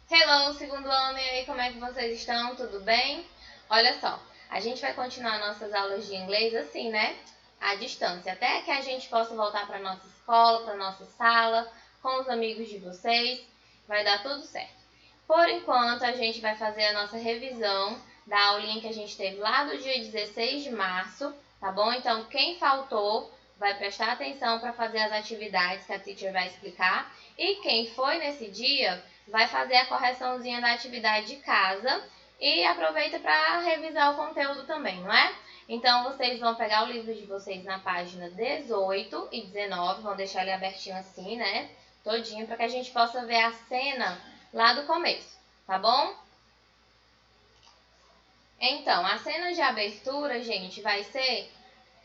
Hello, segundo ano, e aí, como é que vocês estão? Tudo bem? Olha só, a gente vai continuar nossas aulas de inglês assim, né? À distância, até que a gente possa voltar para nossa escola, para nossa sala, com os amigos de vocês. Vai dar tudo certo. Por enquanto, a gente vai fazer a nossa revisão da aulinha que a gente teve lá do dia 16 de março, tá bom? Então, quem faltou, vai prestar atenção para fazer as atividades que a teacher vai explicar. E quem foi nesse dia, vai fazer a correçãozinha da atividade de casa e aproveita para revisar o conteúdo também, não é? Então, vocês vão pegar o livro de vocês na página 18 e 19, vão deixar ele abertinho assim, né? Todinho, para que a gente possa ver a cena lá do começo, tá bom? Então, a cena de abertura, gente, vai ser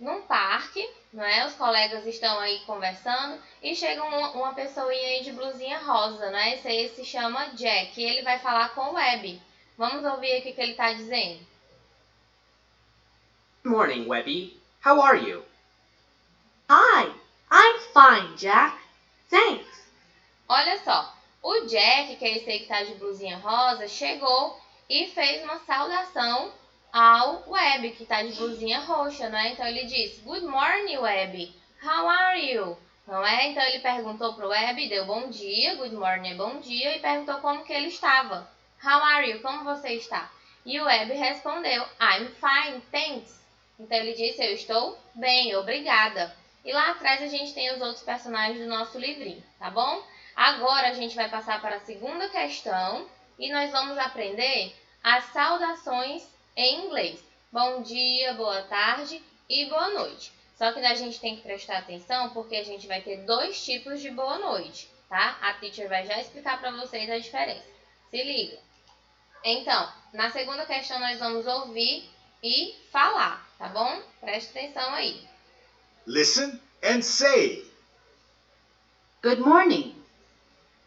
num parque, não é? Os colegas estão aí conversando e chega uma pessoinha aí de blusinha rosa, né? Esse aí se chama Jack e ele vai falar com o Webby. Vamos ouvir o que ele está dizendo. Good morning, Webby. How are you? Hi, I'm fine, Jack. Thanks. Olha só, o Jack, que é esse aí que está de blusinha rosa, chegou e fez uma saudação ao Webby, que está de blusinha roxa, não é? Então ele disse, Good morning, Webby. How are you? Não é? Então ele perguntou para o Webby, deu bom dia, good morning é bom dia, e perguntou como que ele estava. How are you? Como você está? E o Webby respondeu, I'm fine, thanks. Então ele disse, eu estou bem, obrigada. E lá atrás a gente tem os outros personagens do nosso livrinho, tá bom? Agora a gente vai passar para a segunda questão e nós vamos aprender as saudações em inglês. Bom dia, boa tarde e boa noite. Só que a gente tem que prestar atenção porque a gente vai ter dois tipos de boa noite, tá? A teacher vai já explicar para vocês a diferença. Se liga. Então, na segunda questão nós vamos ouvir e falar, tá bom? Preste atenção aí. Listen and say. Good morning.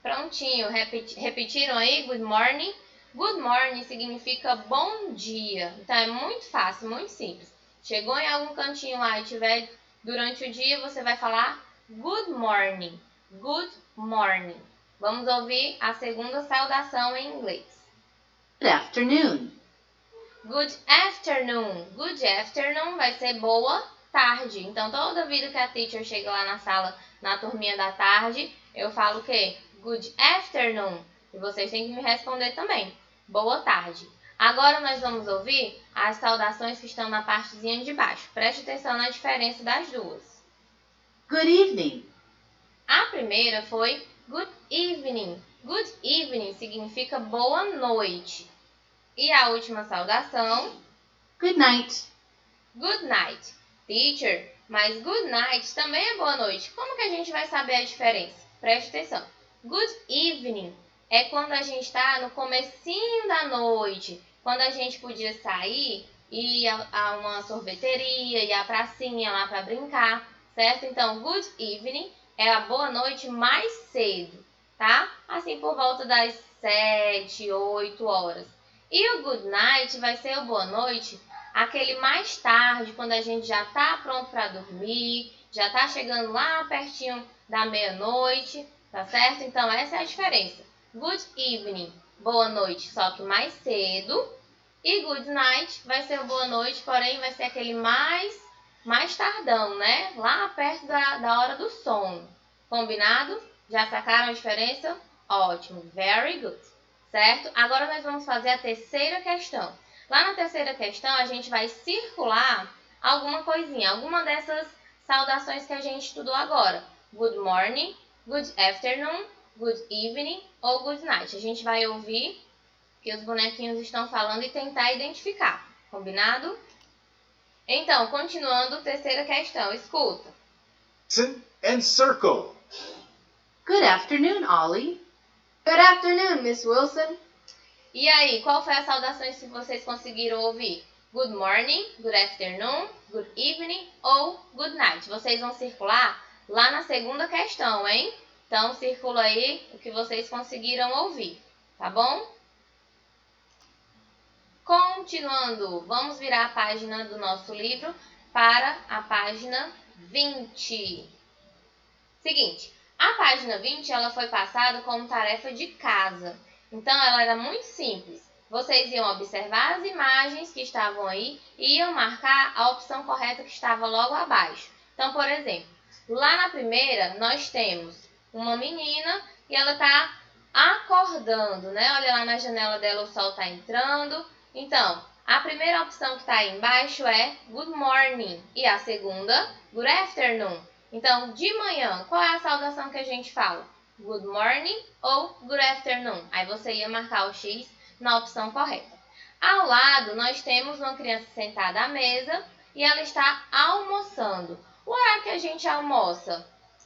Prontinho, repetiram aí? Good morning. Good morning significa bom dia. Então é muito fácil, muito simples. Chegou em algum cantinho lá e tiver durante o dia, você vai falar good morning. Good morning. Vamos ouvir a segunda saudação em inglês. Good afternoon. Good afternoon. Good afternoon vai ser boa tarde. Então, toda vida que a teacher chega lá na sala, na turminha da tarde, eu falo o quê? Good afternoon. E vocês têm que me responder também. Boa tarde. Agora nós vamos ouvir as saudações que estão na partezinha de baixo. Preste atenção na diferença das duas. Good evening. A primeira foi good evening. Good evening significa boa noite. E a última saudação, Good night. good night. Teacher, mas good night também é boa noite. Como que a gente vai saber a diferença? Preste atenção. Good evening é quando a gente está no comecinho da noite, quando a gente podia sair e ir a uma sorveteria, ir à pracinha lá para brincar, certo? Então, good evening é a boa noite mais cedo, tá? Assim por volta das 7, 8 horas. E o good night vai ser o boa noite aquele mais tarde, quando a gente já está pronto para dormir, já está chegando lá pertinho da meia-noite, tá certo? Então, essa é a diferença. Good evening, boa noite, só que mais cedo. E good night vai ser o boa noite, porém vai ser aquele mais tardão, né? Lá perto da hora do sono. Combinado? Já sacaram a diferença? Ótimo, very good. Certo? Agora nós vamos fazer a terceira questão. Lá na terceira questão, a gente vai circular alguma coisinha, alguma dessas saudações que a gente estudou agora. Good morning, good afternoon, good evening ou good night. A gente vai ouvir o que os bonequinhos estão falando e tentar identificar. Combinado? Então, continuando, terceira questão. Escuta. Listen and circle. Good afternoon, Ollie. Good afternoon, Miss Wilson. E aí, qual foi a saudação que vocês conseguiram ouvir? Good morning, good afternoon, good evening ou good night. Vocês vão circular lá na segunda questão, hein? Então, circula aí o que vocês conseguiram ouvir, tá bom? Continuando, vamos virar a página do nosso livro para a página 20. Seguinte, a página 20 ela foi passada como tarefa de casa. Então, ela era muito simples. Vocês iam observar as imagens que estavam aí e iam marcar a opção correta que estava logo abaixo. Então, por exemplo, lá na primeira, nós temos uma menina e ela está acordando, né? Olha lá na janela dela, o sol está entrando. Então, a primeira opção que está aí embaixo é Good Morning e a segunda, Good Afternoon. Então, de manhã, qual é a saudação que a gente fala? Good Morning ou Good Afternoon. Aí você ia marcar o X na opção correta. Ao lado, nós temos uma criança sentada à mesa e ela está almoçando. O horário que a gente almoça?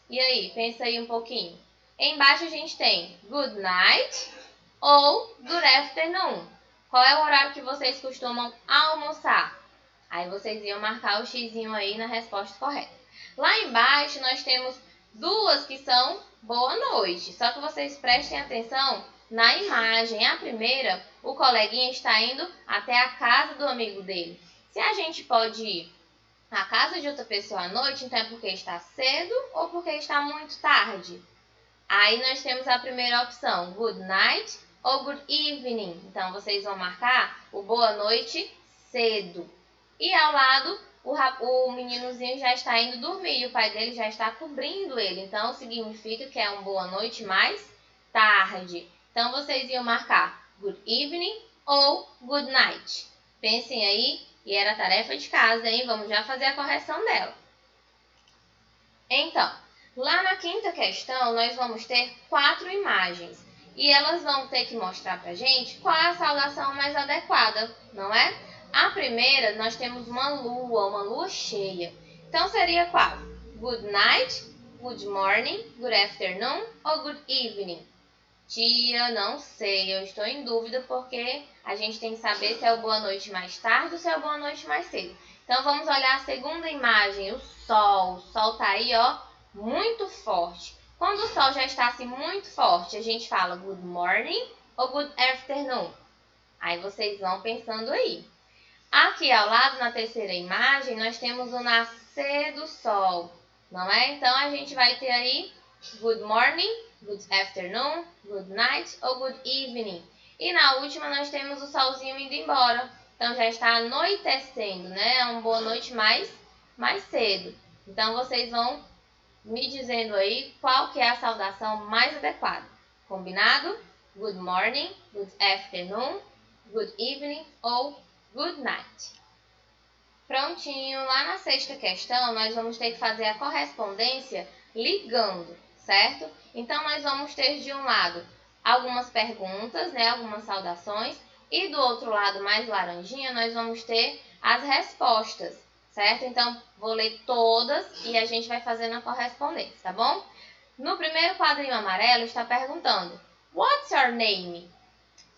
E aí, pensa aí um pouquinho. Embaixo a gente tem Good Night ou Good Afternoon. Qual é o horário que vocês costumam almoçar? Aí vocês iam marcar o xizinho aí na resposta correta. Lá embaixo nós temos duas que são boa noite. Só que vocês prestem atenção na imagem. A primeira, o coleguinha está indo até a casa do amigo dele. Se a gente pode ir à casa de outra pessoa à noite, então é porque está cedo ou porque está muito tarde. Aí nós temos a primeira opção, Good Night ou Good Evening. Então, vocês vão marcar o boa noite cedo. E ao lado, o meninozinho já está indo dormir e o pai dele já está cobrindo ele. Então, significa que é uma boa noite mais tarde. Então, vocês iam marcar Good Evening ou Good Night. Pensem aí, e era tarefa de casa, hein? Vamos já fazer a correção dela. Então, lá na quinta questão, nós vamos ter 4 imagens. E elas vão ter que mostrar pra gente qual é a saudação mais adequada, não é? A primeira, nós temos uma lua cheia. Então, seria qual? Good night, good morning, good afternoon ou good evening? Tia, não sei, eu estou em dúvida porque a gente tem que saber se é o boa noite mais tarde ou se é o boa noite mais cedo. Então, vamos olhar a segunda imagem, o sol. O sol tá aí, ó, muito forte. Quando o sol já está assim muito forte, a gente fala good morning ou good afternoon? Aí vocês vão pensando aí. Aqui ao lado, na terceira imagem, nós temos o nascer do sol, não é? Então, a gente vai ter aí good morning, good afternoon, good night ou good evening. E na última, nós temos o solzinho indo embora. Então, já está anoitecendo, né? É uma boa noite mais cedo. Então, vocês vão me dizendo aí qual que é a saudação mais adequada. Combinado? Good morning, good afternoon, good evening ou good night. Prontinho, lá na sexta questão, nós vamos ter que fazer a correspondência ligando, certo? Então, nós vamos ter de um lado algumas perguntas, né, algumas saudações, e do outro lado, mais laranjinha, nós vamos ter as respostas, certo? Então, vou ler todas e a gente vai fazendo a correspondência, tá bom? No primeiro quadrinho amarelo está perguntando, What's your name?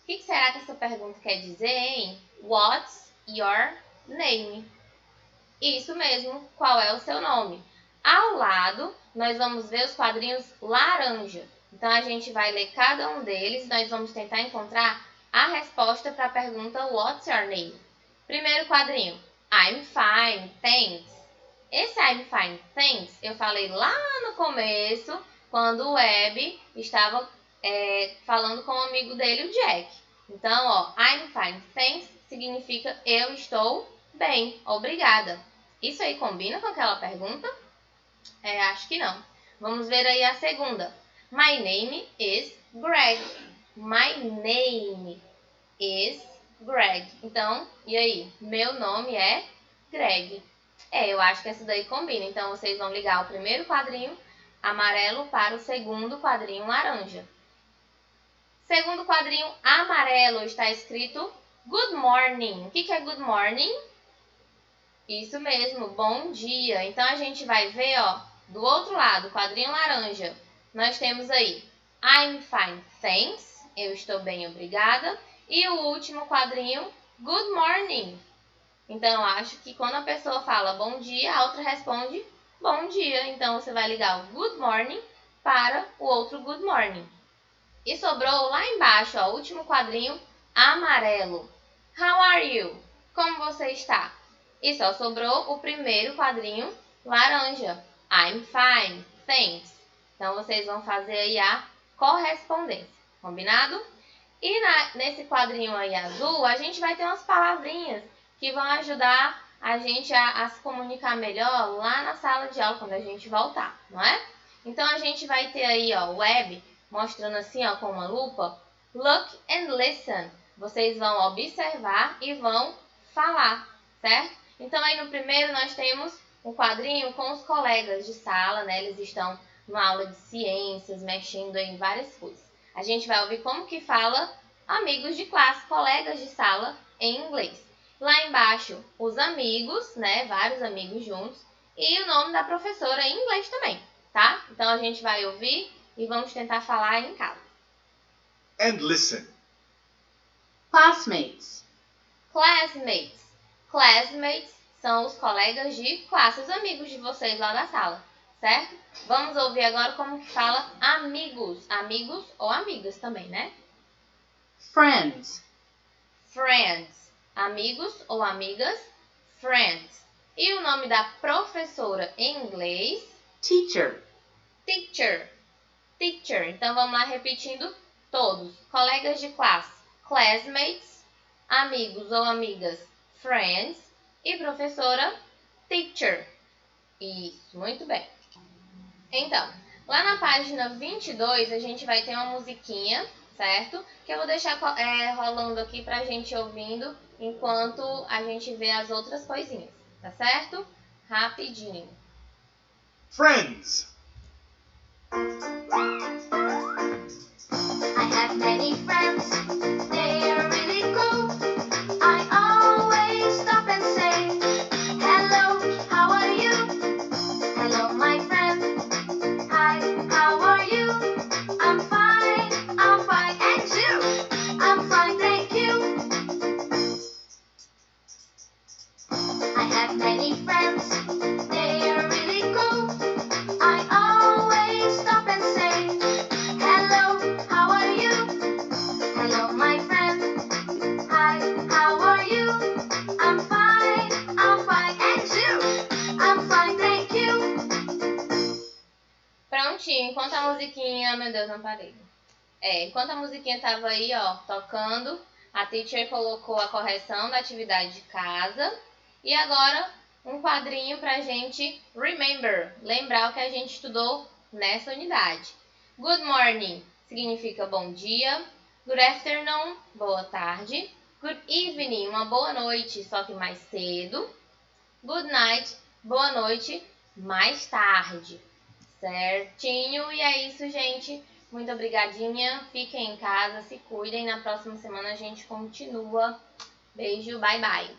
O que será que essa pergunta quer dizer, hein? What's your name? Isso mesmo, qual é o seu nome? Ao lado, nós vamos ver os quadrinhos laranja. Então, a gente vai ler cada um deles e nós vamos tentar encontrar a resposta para a pergunta What's your name? Primeiro quadrinho, I'm fine, thanks. Esse I'm fine, thanks, eu falei lá no começo, quando o Webb estava falando com o amigo dele, o Jack. Então, ó, I'm fine, thanks significa eu estou bem, obrigada. Isso aí combina com aquela pergunta? Acho que não. Vamos ver aí a segunda. My name is Greg. My name is Greg. Então, e aí? Meu nome é Greg. Eu acho que essa daí combina. Então, vocês vão ligar o primeiro quadrinho amarelo para o segundo quadrinho laranja. Segundo quadrinho amarelo está escrito Good morning. O que é good morning? Isso mesmo, bom dia. Então, a gente vai ver, ó, do outro lado, quadrinho laranja, nós temos aí I'm fine, thanks. Eu estou bem, obrigada. E o último quadrinho, good morning. Então, eu acho que quando a pessoa fala bom dia, a outra responde bom dia. Então, você vai ligar o good morning para o outro good morning. E sobrou lá embaixo, ó, o último quadrinho amarelo. How are you? Como você está? E só sobrou o primeiro quadrinho laranja. I'm fine, thanks. Então, vocês vão fazer aí a correspondência. Combinado? E nesse quadrinho aí azul, a gente vai ter umas palavrinhas que vão ajudar a gente a se comunicar melhor lá na sala de aula, quando a gente voltar, não é? Então, a gente vai ter aí, ó, o web, mostrando assim, ó, com uma lupa, look and listen. Vocês vão observar e vão falar, certo? Então, aí no primeiro nós temos um quadrinho com os colegas de sala, né? Eles estão numa aula de ciências, mexendo em várias coisas. A gente vai ouvir como que fala amigos de classe, colegas de sala em inglês. Lá embaixo, os amigos, né? Vários amigos juntos. E o nome da professora em inglês também, tá? Então, a gente vai ouvir e vamos tentar falar em casa. And listen. Classmates. Classmates. Classmates são os colegas de classe, os amigos de vocês lá da sala, certo? Vamos ouvir agora como que fala amigos. Amigos ou amigas também, né? Friends. Friends. Amigos ou amigas, friends. E o nome da professora em inglês? Teacher. Teacher. Teacher. Então, vamos lá repetindo todos. Colegas de classe, classmates. Amigos ou amigas, friends. E professora, teacher. Isso, muito bem. Então, lá na página 22, a gente vai ter uma musiquinha, certo? Que eu vou deixar rolando aqui pra gente ouvindo enquanto a gente vê as outras coisinhas, tá certo? Rapidinho. Friends. I have many friends, they are really cool. I always stop and say, hello, how are you? Hello, my friend. Hi, how are you? I'm fine, and you? I'm fine, thank you. I have many friends, they are really cool. I always stop and say, hello, how are you? Hello, my friend. Hi, how are you? I'm fine, and you? I'm fine, thank you. Prontinho, enquanto a musiquinha... Meu Deus, não parei. Enquanto a musiquinha tava aí, ó, tocando, a teacher colocou a correção da atividade de casa. E agora, um quadrinho pra gente remember, lembrar o que a gente estudou nessa unidade. Good morning significa bom dia. Good afternoon, boa tarde. Good evening, uma boa noite, só que mais cedo. Good night, boa noite, mais tarde. Certinho? E é isso, gente. Muito obrigadinha. Fiquem em casa, se cuidem. Na próxima semana a gente continua. Beijo, bye bye.